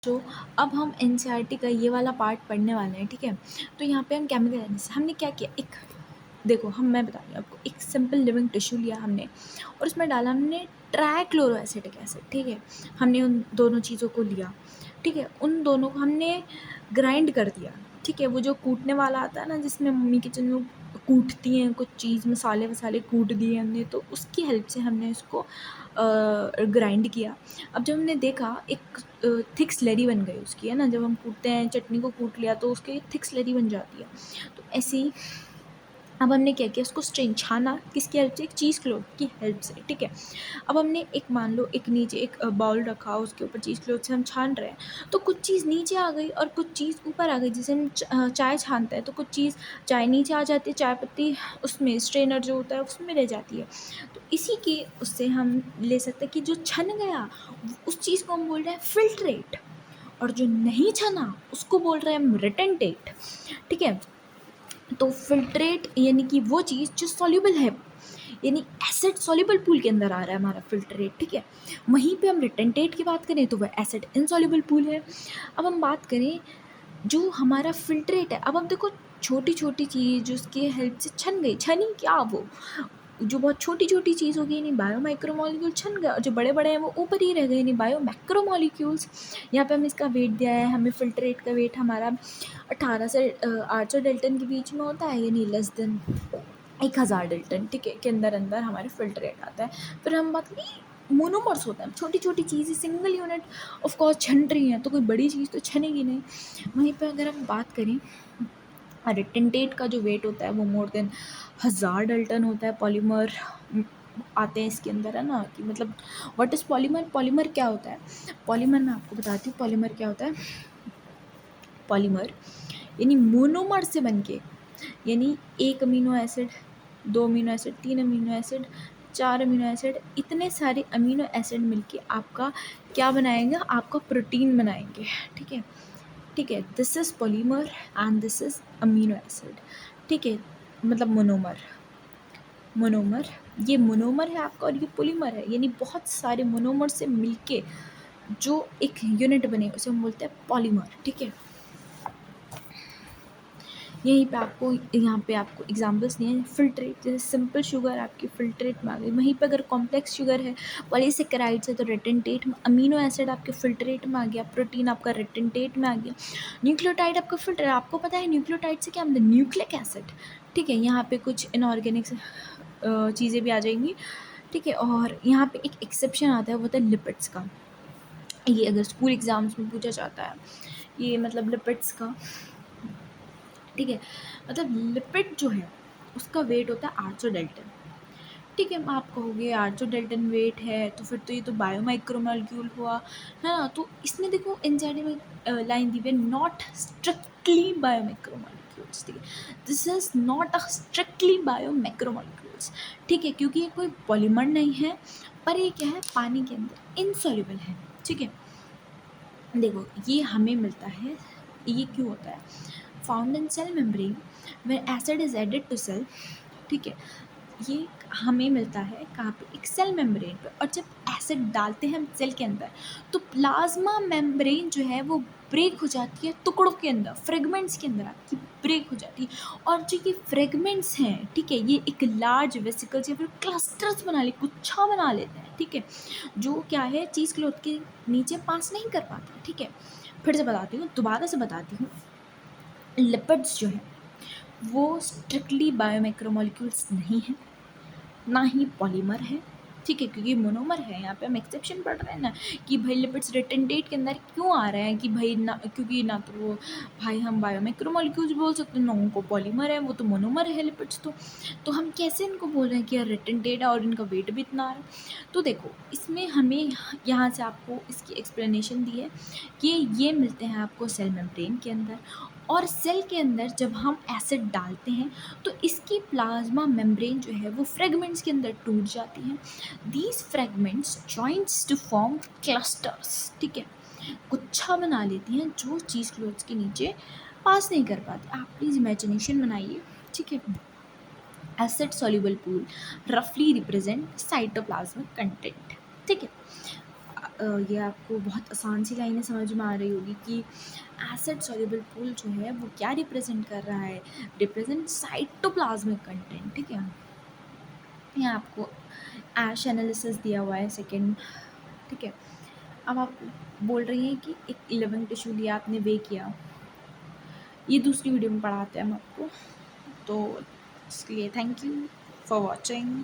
जो अब हम एनसीईआरटी का ये वाला पार्ट पढ़ने वाले हैं, ठीक है। तो यहाँ पे हम केमिकल एनालिसिस हमने क्या किया, एक देखो मैं बता रही हूँ आपको, एक सिंपल लिविंग टिश्यू लिया हमने और उसमें डाला हमने ट्राइक्लोरोएसिटिक एसिड, ठीक है। हमने उन दोनों चीज़ों को लिया, ठीक है। उन दोनों को हमने ग्राइंड कर दिया, ठीक है। वो जो कूटने वाला आता है ना, जिसमें मम्मी किचन में कूटती हैं कुछ चीज़, मसाले वसाले कूट दिए हमने, तो उसकी हेल्प से हमने उसको ग्राइंड किया। अब जब हमने देखा एक थिक स्लरी बन गई उसकी, है ना। जब हम कूटते हैं चटनी को, कूट लिया तो उसकी थिक स्लरी बन जाती है। तो ऐसे ही अब हमने क्या किया, उसको स्ट्रेन छाना किसकी हेल्प से, एक चीज़ क्लोथ की हेल्प से, ठीक है। अब हमने एक मान लो एक नीचे एक बाउल रखा, उसके ऊपर चीज़ क्लोथ से हम छान रहे हैं, तो कुछ चीज़ नीचे आ गई और कुछ चीज़ ऊपर आ गई। जैसे हम चाय छानते हैं तो कुछ चीज़ चाय नीचे आ जाती है, चाय पत्ती उसमें स्ट्रेनर जो होता है उसमें रह जाती है। तो इसी के उससे हम ले सकते हैं कि जो छन गया उस चीज़ को हम बोल रहे हैं फिल्ट्रेट, और जो नहीं छना उसको बोल रहे हैं हम रिटेंटेट, ठीक है। तो फिल्ट्रेट यानी कि वो चीज़ जो सॉल्युबल है, यानी एसिड सॉल्युबल पूल के अंदर आ रहा है हमारा फिल्ट्रेट, ठीक है। वहीं पे हम रिटेंटेट की बात करें तो वह एसिड इनसॉल्युबल पूल है। अब हम बात करें जो हमारा फिल्ट्रेट है, अब हम देखो छोटी छोटी चीज़ जो उसके हेल्प से छन गई, छनी क्या वो जो बहुत छोटी छोटी चीज़ होगी, यानी बायो माइक्रोमोलिक्यूल छन गए, और जो बड़े बड़े हैं वो ऊपर ही रह गए, यानी बायो मैक्रोमोलिक्यूल्स। यहाँ पे हम इसका वेट दिया है, हमें फिल्ट्रेट का वेट हमारा 18 से 800 डेल्टन के बीच में होता है, यानी लेस देन 1000 डेल्टन, ठीक है, के अंदर अंदर हमारे फिल्ट्रेट आता है। फिर हम बात करें मोनोमर्स होता है, छोटी छोटी चीज़ें सिंगल यूनिट ऑफ कोर्स छन रही हैं, तो कोई बड़ी चीज़ तो छनेगी नहीं। वहीं पे अगर हम बात करें रिटेंटेट का जो वेट होता है वो मोर देन 1000 डेल्टन होता है। पॉलीमर आते हैं इसके अंदर, है ना, कि मतलब व्हाट इज़ पॉलीमर, पॉलीमर क्या होता है। पॉलीमर मैं आपको बताती हूँ पॉलीमर क्या होता है। पॉलीमर यानी मोनोमर से बनके, यानी एक अमीनो एसिड, दो अमीनो एसिड, तीन अमीनो एसिड, चार अमीनो एसिड, इतने सारे अमीनो एसिड मिलके आपका क्या बनाएंगे, आपका प्रोटीन बनाएंगे, ठीक है। ठीक है, this is polymer and this is amino acid, ठीक है। मतलब मोनोमर, मोनोमर ये मोनोमर है आपका और ये पॉलीमर है, यानी बहुत सारे मोनोमर से मिलके जो एक यूनिट बने उसे हम बोलते हैं पॉलीमर, ठीक है। यहीं पे आपको यहाँ पे आपको एग्जांपल्स दिए हैं। फिल्ट्रेट जैसे सिंपल शुगर आपकी फिल्ट्रेट में आ गई, वहीं पे अगर कॉम्प्लेक्स शुगर है, पॉलीसेकेराइड्स है, तो रिटेंटेट में, अमीनो एसिड आपके फिल्ट्रेट में आ गया, प्रोटीन आपका रिटेंटेट में आ गया, न्यूक्लियोटाइड आपका फिल्टर। आपको पता है न्यूक्लियोटाइड से क्या मतलब, न्यूक्लिक एसिड, ठीक है। यहाँ पे कुछ इनऑर्गेनिक चीज़ें भी आ जाएंगी, ठीक है। और यहाँ पे एक एक्सेप्शन आता है, वो होता है लिपिड्स का। ये अगर स्कूल एग्जाम्स में पूछा जाता है, ये मतलब लिपिड्स का, ठीक है। मतलब लिपिड जो है उसका वेट होता है 800 डेल्टन, ठीक है। आप कहोगे 800 डेल्टन वेट है तो फिर तो ये तो बायो माइक्रोमोलिक्यूल हुआ, है ना। तो इसमें देखो एनसीईआरटी में लाइन दी हुई है, नॉट स्ट्रिक्टली बायो माइक्रोमोलिक्यूल्स, ठीक है। This is not a strictly bio micromolecules, ठीक है, क्योंकि ये कोई पॉलीमर नहीं है, पर ये क्या है, पानी के अंदर इनसॉल्युबल है, ठीक है। देखो ये हमें मिलता है, ये क्यों होता है, found in cell membrane when acid is added to cell, ठीक है। ये हमें मिलता है कहाँ पे, एक सेल मेम्ब्रेन पे, और जब एसिड डालते हैं हम सेल के अंदर तो प्लाज्मा मेम्ब्रेन जो है वो ब्रेक हो जाती है टुकड़ों के अंदर, फ्रेगमेंट्स के अंदर आपकी ब्रेक हो जाती है। और जो ये फ्रेगमेंट्स हैं, ठीक है, ये एक लार्ज वेसिकल्स या फिर क्लस्टर्स बना ले, गुच्छा बना लेते हैं, ठीक है। जो क्या है, चीज़ क्लोथ के नीचे पास नहीं कर पाता, ठीक है। फिर से बताती हूँ, दोबारा से बताती हूँ, लिपिड्स जो है वो स्ट्रिक्टली बायोमैक्रोमोलिक्यूल्स नहीं है, ना ही पॉलीमर है, ठीक है, क्योंकि मोनोमर है। यहाँ पे हम एक्सेप्शन पढ़ रहे हैं ना कि भाई लिपिड्स रिटेंटेट के अंदर क्यों आ रहे हैं, कि भाई ना, क्योंकि ना तो वो भाई हम बायोमैक्रोमोलिक्यूल्स बोल सकते हैं, ना उनको पॉलीमर है, वो तो मोनोमर है लिपिड्स। तो हम कैसे इनको बोल रहे हैं कि यार रिटेंटेट है और इनका वेट भी इतना आ रहा है। तो देखो इसमें हमें यहाँ से आपको इसकी एक्सप्लेनेशन दी है कि ये मिलते हैं आपको सेल मेम्ब्रेन के अंदर, और सेल के अंदर जब हम एसिड डालते हैं तो इसकी प्लाज्मा मेम्ब्रेन जो है वो फ्रेगमेंट्स के अंदर टूट जाती हैं। These fragments joints to form clusters, ठीक है, गुच्छा बना लेती हैं जो चीज़ क्लोथ्स के नीचे पास नहीं कर पाती। आप प्लीज़ इमेजिनेशन बनाइए, ठीक है। एसिड सॉल्युबल पूल रफली रिप्रेजेंट साइटोप्लाज्मिक कंटेंट, ठीक है। ये आपको बहुत आसान सी लाइनें समझ में आ रही होगी कि एसिड सॉल्युबल पूल जो है वो क्या रिप्रेजेंट कर रहा है, रिप्रेजेंट साइटोप्लाज्मिक कंटेंट, ठीक है। यहाँ आपको ऐश एनालिसिस दिया हुआ है सेकंड, ठीक है। अब आप बोल रही हैं कि एक लिविंग टिश्यू लिया आपने, वे किया, ये दूसरी वीडियो में पढ़ाते हैं हम आपको। तो इसलिए थैंक यू फॉर वॉचिंग।